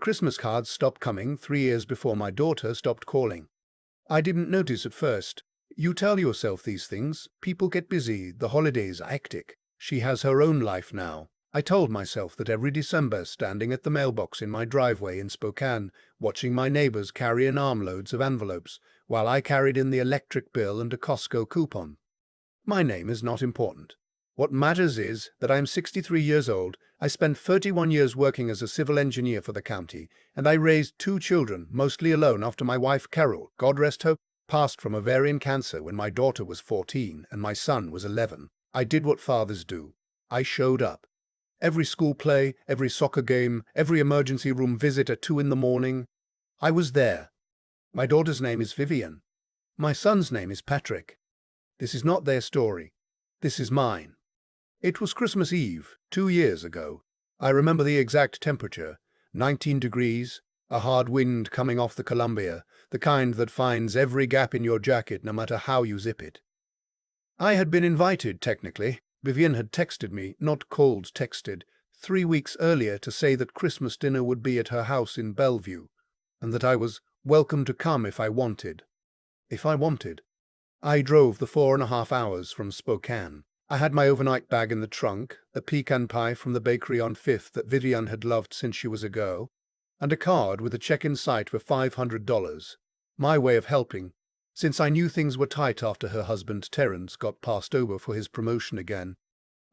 Christmas cards stopped coming 3 years before my daughter stopped calling. I didn't notice at first. You tell yourself these things. People get busy. The holidays are hectic. She has her own life now. I told myself that every December, standing at the mailbox in my driveway in Spokane, watching my neighbors carry in armloads of envelopes, while I carried in the electric bill and a Costco coupon. My name is not important. What matters is that I am 63 years old. I spent 31 years working as a civil engineer for the county, and I raised 2 children, mostly alone after my wife Carol, God rest her, passed from ovarian cancer when my daughter was 14 and my son was 11. I did what fathers do. I showed up. Every school play, every soccer game, every emergency room visit at 2 in the morning. I was there. My daughter's name is Vivian. My son's name is Patrick. This is not their story. This is mine. It was Christmas Eve, 2 years ago. I remember the exact temperature, 19 degrees, a hard wind coming off the Columbia, the kind that finds every gap in your jacket no matter how you zip it. I had been invited, technically. Vivian had texted me, not cold texted, 3 weeks earlier to say that Christmas dinner would be at her house in Bellevue, and that I was welcome to come if I wanted. If I wanted. I drove the 4.5 hours from Spokane. I had my overnight bag in the trunk, a pecan pie from the bakery on 5th that Vivian had loved since she was a girl, and a card with a check in sight for $500. My way of helping, since I knew things were tight after her husband Terence got passed over for his promotion again.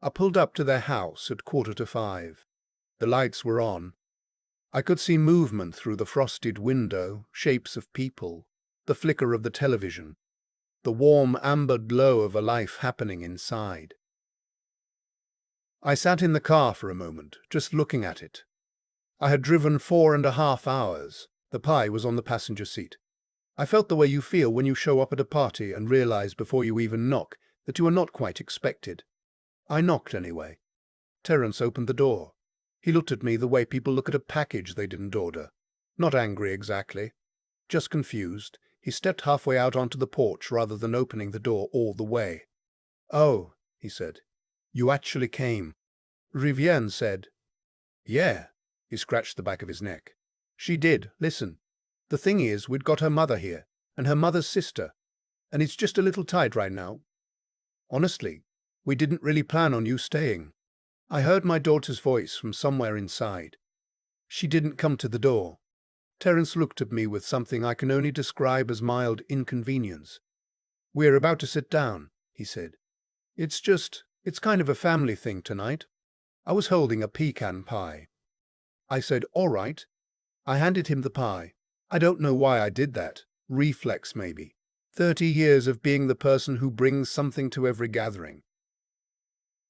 I pulled up to their house at 4:45. The lights were on. I could see movement through the frosted window, shapes of people, the flicker of the television, the warm amber glow of a life happening inside. I sat in the car for a moment, just looking at it. I had driven 4.5 hours. The pie was on the passenger seat. I felt the way you feel when you show up at a party and realize before you even knock that you are not quite expected. I knocked anyway. Terence opened the door. He looked at me the way people look at a package they didn't order. Not angry exactly, just confused. He stepped halfway out onto the porch rather than opening the door all the way. "Oh," he said, "you actually came." Rivienne said, "Yeah." He scratched the back of his neck. "She did. Listen. The thing is, we'd got her mother here, and her mother's sister, and it's just a little tight right now. Honestly, we didn't really plan on you staying." I heard my daughter's voice from somewhere inside. She didn't come to the door. Terence looked at me with something I can only describe as mild inconvenience. "We're about to sit down," he said. It's kind of a family thing tonight." I was holding a pecan pie. I said, "All right." I handed him the pie. I don't know why I did that. Reflex, maybe. 30 years of being the person who brings something to every gathering.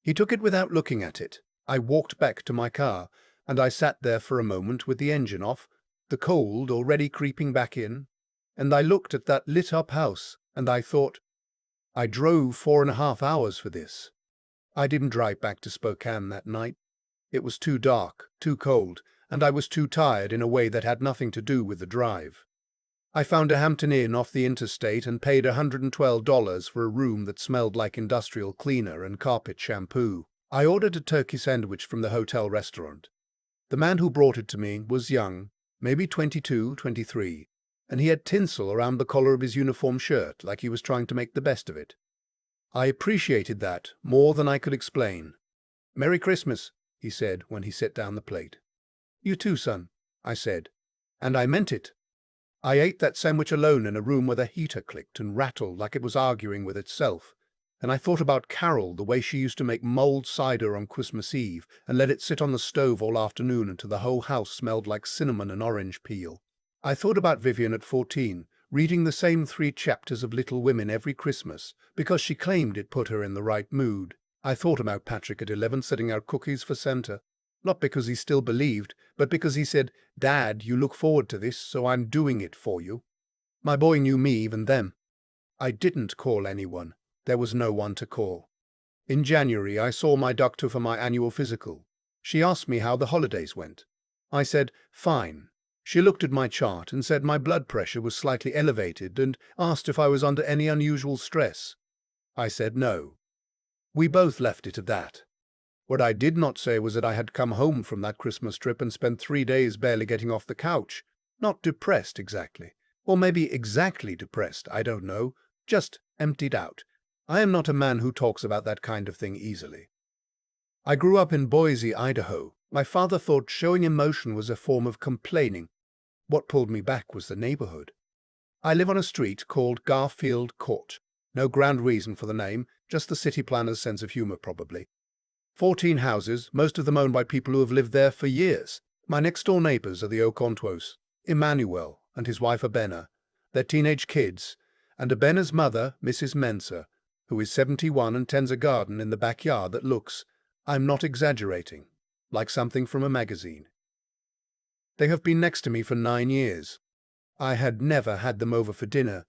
He took it without looking at it. I walked back to my car, and I sat there for a moment with the engine off, the cold already creeping back in, and I looked at that lit-up house, and I thought, I drove 4.5 hours for this. I didn't drive back to Spokane that night. It was too dark, too cold, and I was too tired in a way that had nothing to do with the drive. I found a Hampton Inn off the interstate and paid $112 for a room that smelled like industrial cleaner and carpet shampoo. I ordered a turkey sandwich from the hotel restaurant. The man who brought it to me was young, maybe 22, 23, and he had tinsel around the collar of his uniform shirt like he was trying to make the best of it. I appreciated that more than I could explain. "Merry Christmas," he said when he set down the plate. "You too, son," I said, and I meant it. I ate that sandwich alone in a room where the heater clicked and rattled like it was arguing with itself, and I thought about Carol, the way she used to make mulled cider on Christmas Eve and let it sit on the stove all afternoon until the whole house smelled like cinnamon and orange peel. I thought about Vivian at 14, reading the same 3 chapters of Little Women every Christmas because she claimed it put her in the right mood. I thought about Patrick at 11 setting out cookies for Santa, not because he still believed, but because he said, "Dad, you look forward to this, so I'm doing it for you." My boy knew me even then. I didn't call anyone. There was no one to call. In January, I saw my doctor for my annual physical. She asked me how the holidays went. I said, "Fine." She looked at my chart and said my blood pressure was slightly elevated and asked if I was under any unusual stress. I said no. We both left it at that. What I did not say was that I had come home from that Christmas trip and spent 3 days barely getting off the couch. Not depressed exactly. Or maybe exactly depressed, I don't know. Just emptied out. I am not a man who talks about that kind of thing easily. I grew up in Boise, Idaho. My father thought showing emotion was a form of complaining. What pulled me back was the neighborhood. I live on a street called Garfield Court. No grand reason for the name, just the city planner's sense of humor probably. 14 houses, most of them owned by people who have lived there for years. My next-door neighbors are the Ocontos, Emmanuel and his wife Abena, their teenage kids, and Abena's mother, Mrs. Mensa, who is 71 and tends a garden in the backyard that looks, I'm not exaggerating, like something from a magazine. They have been next to me for 9 years. I had never had them over for dinner.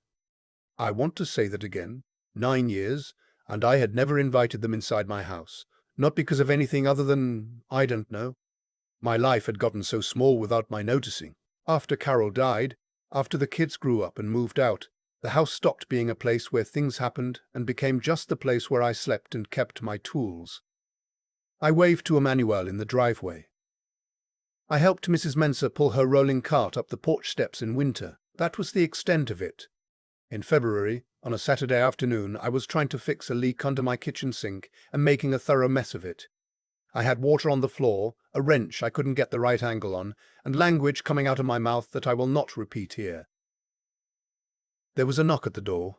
I want to say that again. 9 years, and I had never invited them inside my house. Not because of anything other than, I don't know. My life had gotten so small without my noticing. After Carol died, after the kids grew up and moved out, the house stopped being a place where things happened and became just the place where I slept and kept my tools. I waved to Emmanuel in the driveway. I helped Mrs. Mensa pull her rolling cart up the porch steps in winter. That was the extent of it. In February, on a Saturday afternoon, I was trying to fix a leak under my kitchen sink and making a thorough mess of it. I had water on the floor, a wrench I couldn't get the right angle on, and language coming out of my mouth that I will not repeat here. There was a knock at the door.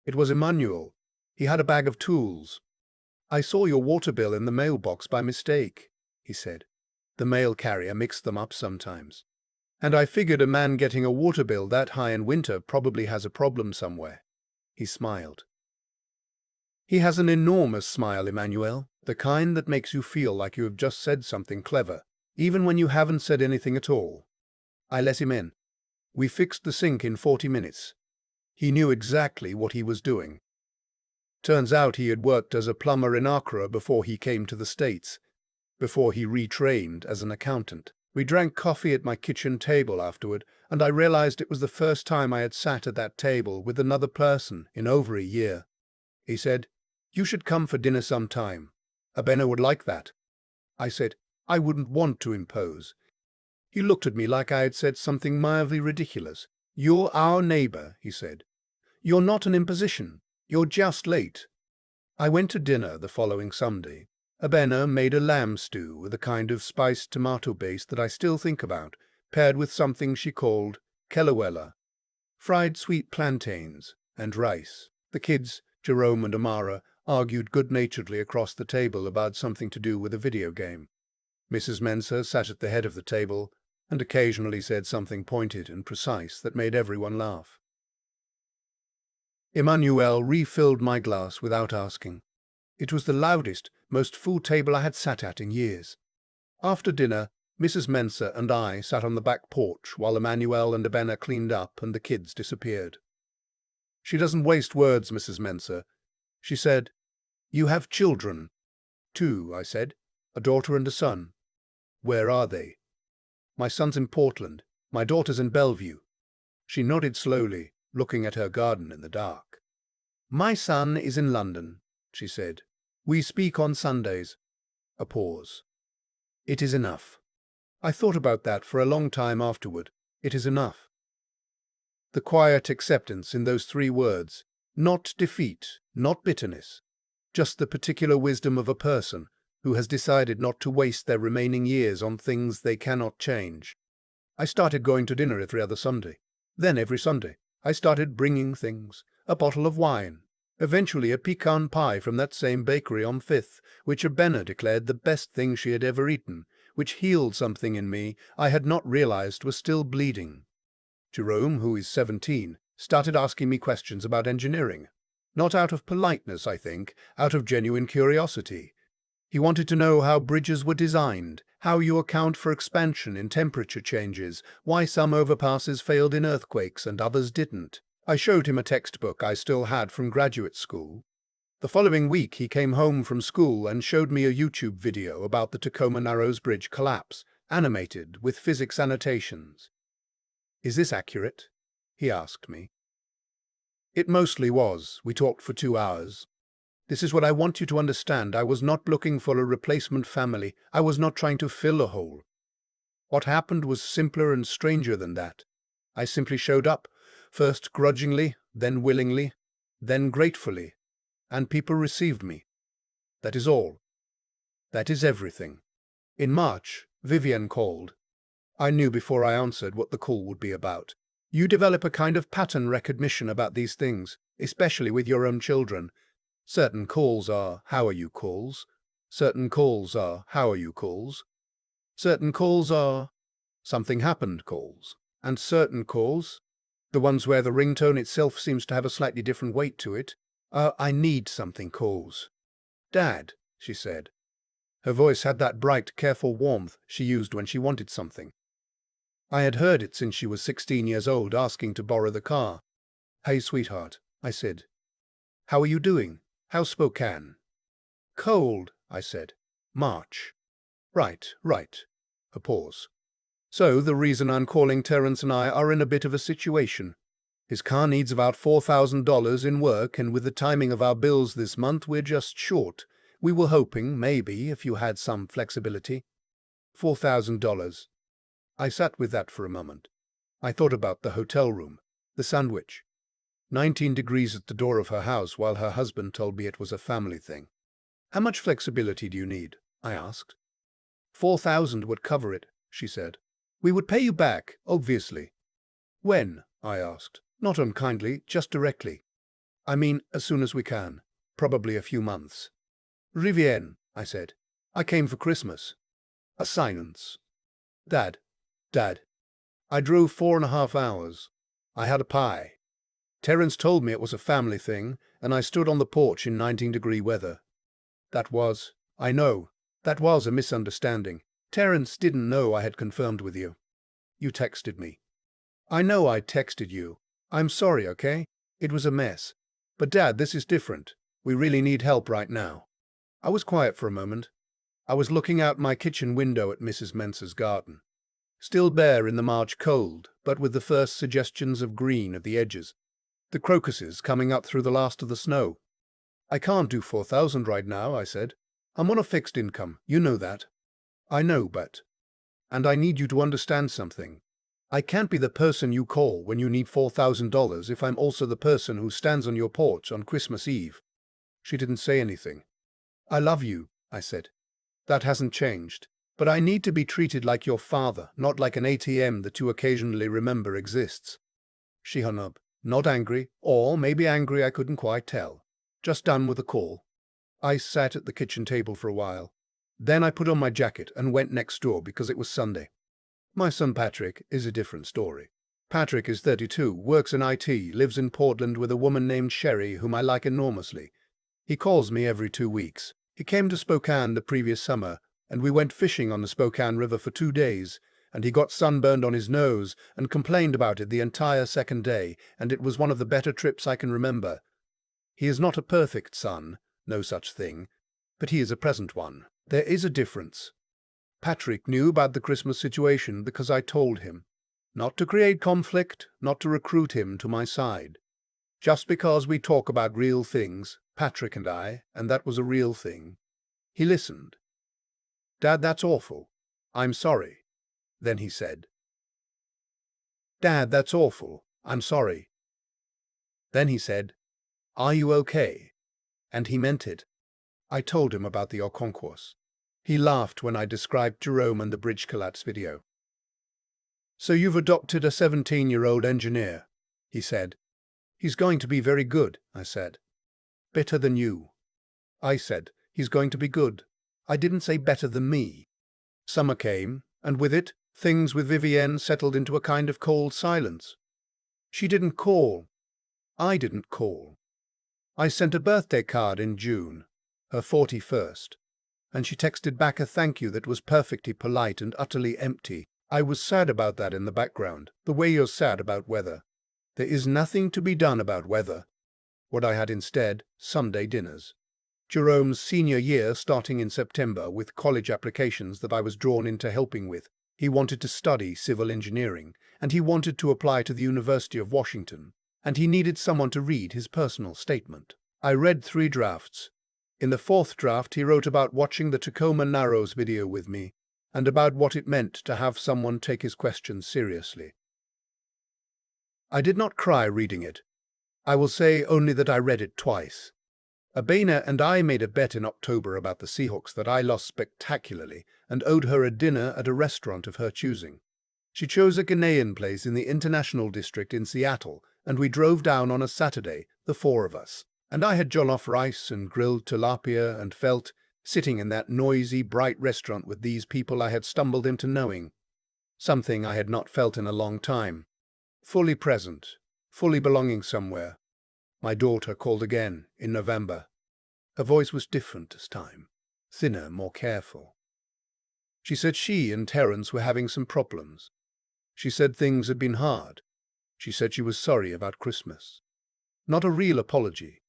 It was Emmanuel. He had a bag of tools. I saw your water bill in the mailbox by mistake, he said. The mail carrier mixed them up sometimes. And I figured a man getting a water bill that high in winter probably has a problem somewhere. He smiled. He has an enormous smile, Emmanuel, the kind that makes you feel like you have just said something clever, even when you haven't said anything at all. I let him in. We fixed the sink in 40 minutes. He knew exactly what he was doing. Turns out he had worked as a plumber in Accra before he came to the States, before he retrained as an accountant. We drank coffee at my kitchen table afterward, and I realized it was the first time I had sat at that table with another person in over a year. He said, "You should come for dinner sometime. Abena would like that." I said, "I wouldn't want to impose." He looked at me like I had said something mildly ridiculous. "You're our neighbor," he said. "You're not an imposition. You're just late." I went to dinner the following Sunday. Abena made a lamb stew with a kind of spiced tomato base that I still think about, paired with something she called kelawela, fried sweet plantains, and rice. The kids, Jerome and Amara, argued good-naturedly across the table about something to do with a video game. Mrs. Mensa sat at the head of the table and occasionally said something pointed and precise that made everyone laugh. Emmanuel refilled my glass without asking. It was the loudest, most full table I had sat at in years. After dinner, Mrs. Mensa and I sat on the back porch while Emmanuel and Abena cleaned up and the kids disappeared. "She doesn't waste words, Mrs. Mensa." She said, "You have children." "2," I said, "a daughter and a son." "Where are they?" "My son's in Portland. My daughter's in Bellevue." She nodded slowly, looking at her garden in the dark. "My son is in London," she said. "We speak on Sundays." A pause. "It is enough." I thought about that for a long time afterward. It is enough. The quiet acceptance in those 3 words. Not defeat, not bitterness. Just the particular wisdom of a person who has decided not to waste their remaining years on things they cannot change. I started going to dinner every other Sunday. Then every Sunday, I started bringing things. A bottle of wine. Eventually a pecan pie from that same bakery on 5th, which Abena declared the best thing she had ever eaten, which healed something in me I had not realized was still bleeding. Jerome, who is 17, started asking me questions about engineering. Not out of politeness, I think, out of genuine curiosity. He wanted to know how bridges were designed, how you account for expansion in temperature changes, why some overpasses failed in earthquakes and others didn't. I showed him a textbook I still had from graduate school. The following week he came home from school and showed me a YouTube video about the Tacoma Narrows Bridge collapse, animated with physics annotations. "Is this accurate?" he asked me. It mostly was. We talked for 2 hours. This is what I want you to understand. I was not looking for a replacement family. I was not trying to fill a hole. What happened was simpler and stranger than that. I simply showed up, first grudgingly, then willingly, then gratefully, and people received me. That is all. That is everything. In March, Vivienne called. I knew before I answered what the call would be about. You develop a kind of pattern recognition about these things, especially with your own children. Certain calls are, "How are you" calls. Certain calls are, "How are you" calls. Certain calls are, "Something happened" calls. And certain calls, the ones where the ringtone itself seems to have a slightly different weight to it, are "I need something" calls. "Dad," she said. Her voice had that bright, careful warmth she used when she wanted something. I had heard it since she was 16 years old, asking to borrow the car. "Hey, sweetheart," I said. "How are you doing? How's Spokane?" "Cold," I said. "March." Right. A pause. "So the reason I'm calling, Terence and I are in a bit of a situation. His car needs about $4,000 in work, and with the timing of our bills this month, we're just short. We were hoping, maybe, if you had some flexibility." $4,000. I sat with that for a moment. I thought about the hotel room, the sandwich. 19 degrees at the door of her house while her husband told me it was a family thing. "How much flexibility do you need?" I asked. 4,000 would cover it," she said. "We would pay you back, obviously." "When?" I asked. Not unkindly, just directly. "I mean, as soon as we can. Probably a few months." "Rivienne," I said. "I came for Christmas." A silence. Dad. I drove 4.5 hours. I had a pie. Terence told me it was a family thing, and I stood on the porch in 19-degree weather. I know, that was a misunderstanding. Terence didn't know I had confirmed with you. You texted me. I know I texted you. I'm sorry, okay? It was a mess. But Dad, this is different. We really need help right now. I was quiet for a moment. I was looking out my kitchen window at Mrs. Mensa's garden. Still bare in the March cold, but with the first suggestions of green at the edges. The crocuses coming up through the last of the snow. "I can't do 4,000 right now," I said. "I'm on a fixed income. You know that." "I know, but..." "And I need you to understand something. I can't be the person you call when you need $4,000 if I'm also the person who stands on your porch on Christmas Eve." She didn't say anything. "I love you," I said. "That hasn't changed. But I need to be treated like your father, not like an ATM that you occasionally remember exists." She hung up, not angry, or maybe angry, I couldn't quite tell. Just done with the call. I sat at the kitchen table for a while. Then I put on my jacket and went next door because it was Sunday. My son Patrick is a different story. Patrick is 32, works in IT, lives in Portland with a woman named Sherry, whom I like enormously. He calls me every 2 weeks. He came to Spokane the previous summer, and we went fishing on the Spokane River for 2 days, and he got sunburned on his nose and complained about it the entire second day, and it was one of the better trips I can remember. He is not a perfect son, no such thing, but he is a present one. There is a difference. Patrick knew about the Christmas situation because I told him. Not to create conflict, not to recruit him to my side. Just because we talk about real things, Patrick and I, and that was a real thing. He listened. "Dad, that's awful. I'm sorry." Then he said, "Dad, that's awful. I'm sorry." Then he said, "Are you okay?" And he meant it. I told him about the Okonkwas. He laughed when I described Jerome and the bridge collapse video. "So you've adopted a 17-year-old engineer," he said. "He's going to be very good," I said. "Better than you." I said, "He's going to be good." I didn't say better than me. Summer came, and with it, things with Vivienne settled into a kind of cold silence. She didn't call. I didn't call. I sent a birthday card in June, her 41st, and she texted back a thank you that was perfectly polite and utterly empty. I was sad about that in the background, the way you're sad about weather. There is nothing to be done about weather. What I had instead, Sunday dinners. Jerome's senior year starting in September with college applications that I was drawn into helping with. He wanted to study civil engineering, and he wanted to apply to the University of Washington, and he needed someone to read his personal statement. I read 3 drafts, In the fourth draft, he wrote about watching the Tacoma Narrows video with me and about what it meant to have someone take his questions seriously. I did not cry reading it. I will say only that I read it twice. Abena and I made a bet in October about the Seahawks that I lost spectacularly and owed her a dinner at a restaurant of her choosing. She chose a Ghanaian place in the International District in Seattle, and we drove down on a Saturday, the four of us. And I had jollof rice and grilled tilapia and felt, sitting in that noisy, bright restaurant with these people I had stumbled into knowing, something I had not felt in a long time. Fully present, fully belonging somewhere. My daughter called again in November. Her voice was different this time, thinner, more careful. She said she and Terence were having some problems. She said things had been hard. She said she was sorry about Christmas. Not a real apology.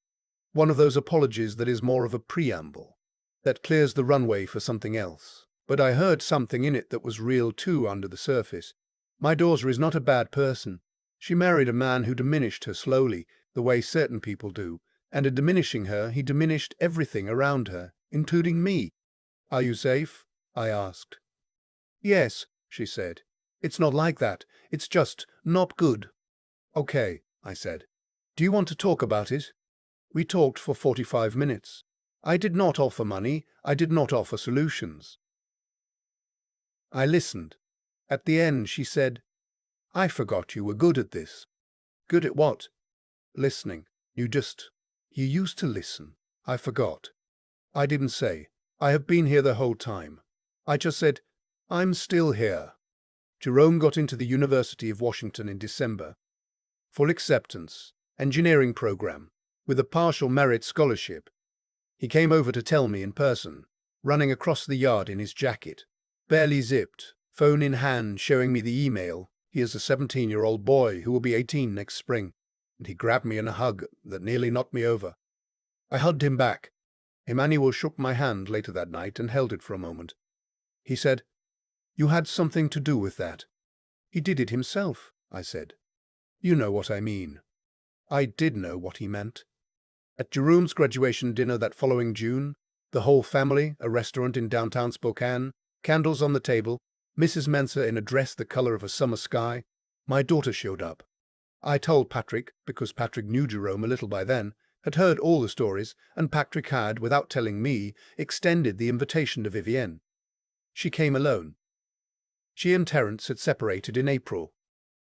One of those apologies that is more of a preamble, that clears the runway for something else. But I heard something in it that was real too under the surface. My daughter is not a bad person. She married a man who diminished her slowly, the way certain people do, and in diminishing her, he diminished everything around her, including me. Are you safe? I asked. Yes, she said. It's not like that. It's just not good. Okay, I said. Do you want to talk about it? We talked for 45 minutes. I did not offer money. I did not offer solutions. I listened. At the end, she said, I forgot you were good at this. Good at what? Listening. You used to listen. I forgot. I didn't say, I have been here the whole time. I just said, I'm still here. Jerome got into the University of Washington in December. Full acceptance, engineering program, with a partial merit scholarship. He came over to tell me in person, running across the yard in his jacket, barely zipped, phone in hand, showing me the email. He is a 17-year-old boy who will be 18 next spring. And he grabbed me in a hug that nearly knocked me over. I hugged him back. Emmanuel shook my hand later that night and held it for a moment. He said, You had something to do with that. He did it himself, I said. You know what I mean. I did know what he meant. At Jerome's graduation dinner that following June, the whole family, a restaurant in downtown Spokane, candles on the table, Mrs. Mensah in a dress the color of a summer sky, my daughter showed up. I told Patrick, because Patrick knew Jerome a little by then, had heard all the stories, and Patrick had, without telling me, extended the invitation to Vivienne. She came alone. She and Terence had separated in April.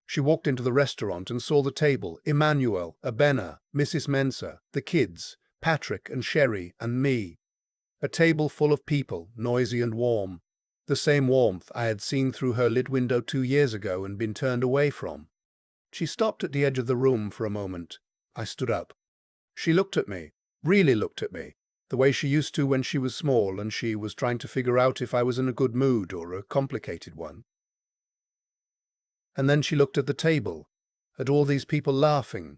She walked into the restaurant and saw the table, Emmanuel, Abena, Mrs. Mensah, the kids, Patrick and Sherry and me. A table full of people, noisy and warm. The same warmth I had seen through her lit window 2 years ago and been turned away from. She stopped at the edge of the room for a moment. I stood up. She looked at me, really looked at me, the way she used to when she was small and she was trying to figure out if I was in a good mood or a complicated one. And then she looked at the table, at all these people laughing,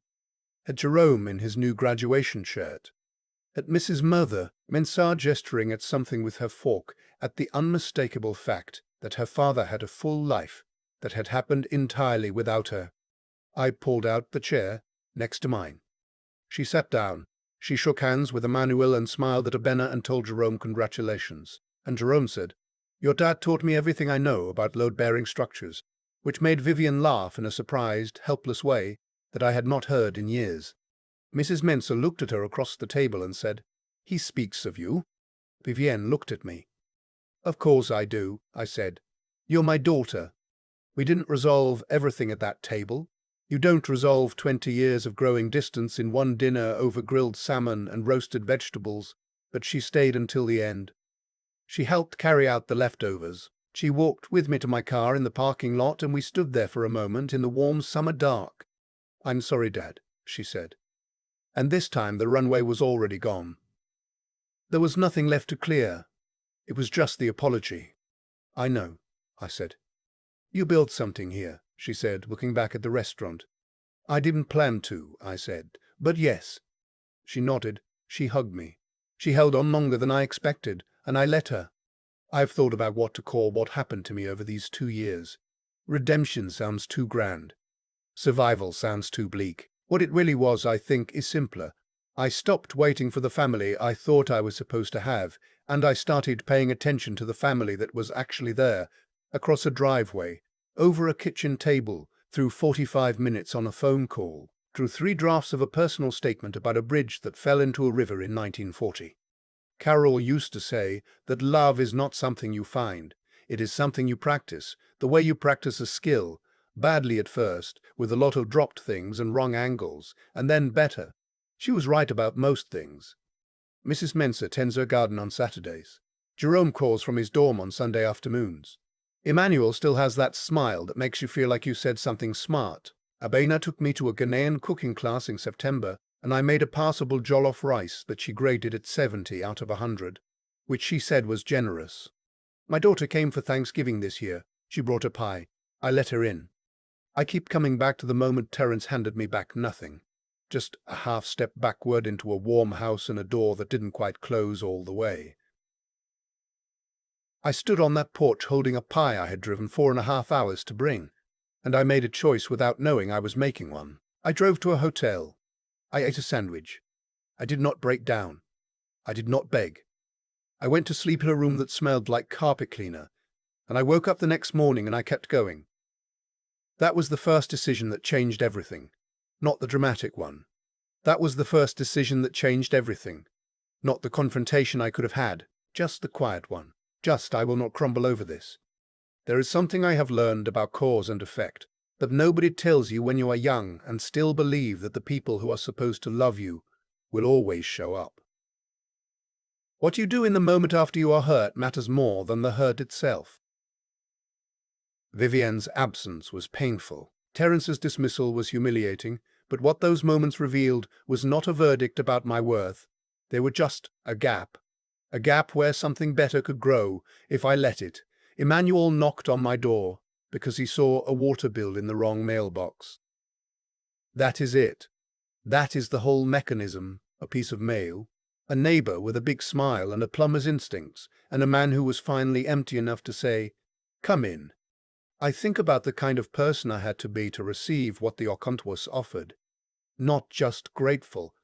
at Jerome in his new graduation shirt, at Mrs. Mensah gesturing at something with her fork, at the unmistakable fact that her father had a full life that had happened entirely without her. I pulled out the chair next to mine. She sat down. She shook hands with Emmanuel and smiled at Abena and told Jerome congratulations. And Jerome said, Your dad taught me everything I know about load-bearing structures, which made Vivienne laugh in a surprised, helpless way that I had not heard in years. Mrs. Mensah looked at her across the table and said, He speaks of you. Vivienne looked at me. Of course I do, I said. You're my daughter. We didn't resolve everything at that table. You don't resolve 20 years of growing distance in one dinner over grilled salmon and roasted vegetables, but she stayed until the end. She helped carry out the leftovers. She walked with me to my car in the parking lot, and we stood there for a moment in the warm summer dark. I'm sorry, Dad, she said. And this time the runway was already gone. There was nothing left to clear. It was just the apology. I know, I said. You built something here, she said, looking back at the restaurant. I didn't plan to, I said, but yes. She nodded. She hugged me. She held on longer than I expected, and I let her. I've thought about what to call what happened to me over these 2 years. Redemption sounds too grand. Survival sounds too bleak. What it really was, I think, is simpler. I stopped waiting for the family I thought I was supposed to have, and I started paying attention to the family that was actually there, across a driveway, over a kitchen table, through 45 minutes on a phone call, through 3 drafts of a personal statement about a bridge that fell into a river in 1940. Carol used to say that love is not something you find, it is something you practice, the way you practice a skill, badly at first, with a lot of dropped things and wrong angles, and then better. She was right about most things. Mrs. Mensah tends her garden on Saturdays. Jerome calls from his dorm on Sunday afternoons. Emmanuel still has that smile that makes you feel like you said something smart. Abena took me to a Ghanaian cooking class in September, and I made a passable jollof rice that she graded at 70 out of 100, which she said was generous. My daughter came for Thanksgiving this year. She brought a pie. I let her in. I keep coming back to the moment Terence handed me back nothing. Just a half step backward into a warm house and a door that didn't quite close all the way. I stood on that porch holding a pie I had driven 4.5 hours to bring, and I made a choice without knowing I was making one. I drove to a hotel. I ate a sandwich. I did not break down. I did not beg. I went to sleep in a room that smelled like carpet cleaner, and I woke up the next morning and I kept going. That was the first decision that changed everything, not the dramatic one. That was the first decision that changed everything, not the confrontation I could have had, just the quiet one. Just, I will not crumble over this. There is something I have learned about cause and effect, that nobody tells you when you are young and still believe that the people who are supposed to love you will always show up. What you do in the moment after you are hurt matters more than the hurt itself. Vivian's absence was painful. Terence's dismissal was humiliating, but what those moments revealed was not a verdict about my worth. They were just a gap where something better could grow if I let it. Emmanuel knocked on my door because he saw a water bill in the wrong mailbox. That is it. That is the whole mechanism, a piece of mail, a neighbor with a big smile and a plumber's instincts, and a man who was finally empty enough to say, "Come in." I think about the kind of person I had to be to receive what the Ocontwas offered. Not just grateful,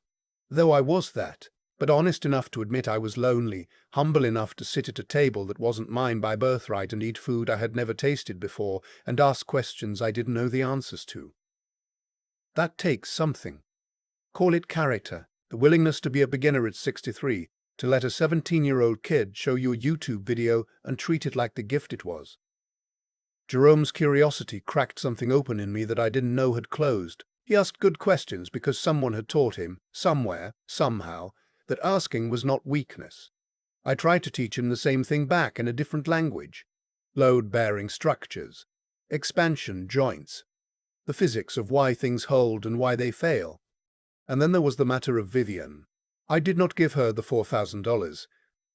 though I was that, but honest enough to admit I was lonely, humble enough to sit at a table that wasn't mine by birthright and eat food I had never tasted before and ask questions I didn't know the answers to. That takes something. Call it character, the willingness to be a beginner at 63, to let a 17-year-old kid show you a YouTube video and treat it like the gift it was. Jerome's curiosity cracked something open in me that I didn't know had closed. He asked good questions because someone had taught him, somewhere, somehow, that asking was not weakness. I tried to teach him the same thing back in a different language. Load-bearing structures, expansion joints, the physics of why things hold and why they fail. And then there was the matter of Vivian. I did not give her the $4,000.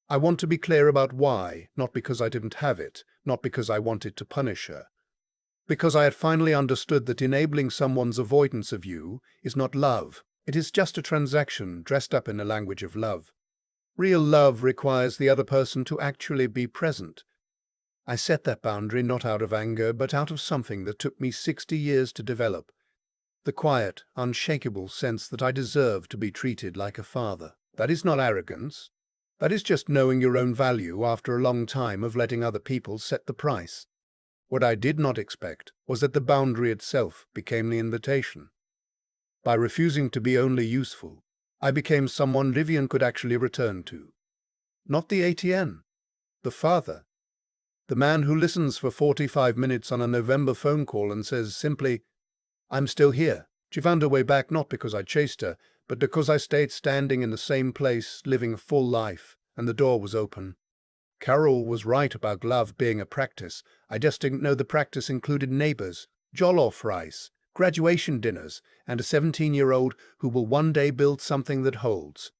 I want to be clear about why, not because I didn't have it, not because I wanted to punish her. Because I had finally understood that enabling someone's avoidance of you is not love. It is just a transaction dressed up in a language of love. Real love requires the other person to actually be present. I set that boundary not out of anger, but out of something that took me 60 years to develop. The quiet, unshakable sense that I deserve to be treated like a father. That is not arrogance. That is just knowing your own value after a long time of letting other people set the price. What I did not expect was that the boundary itself became the invitation. By refusing to be only useful, I became someone Vivian could actually return to. Not the ATM, the father. The man who listens for 45 minutes on a November phone call and says simply, "I'm still here." She found her way back not because I chased her, but because I stayed standing in the same place, living a full life, and the door was open. Carol was right about love being a practice. I just didn't know the practice included neighbors, jollof rice, graduation dinners, and a 17-year-old who will one day build something that holds.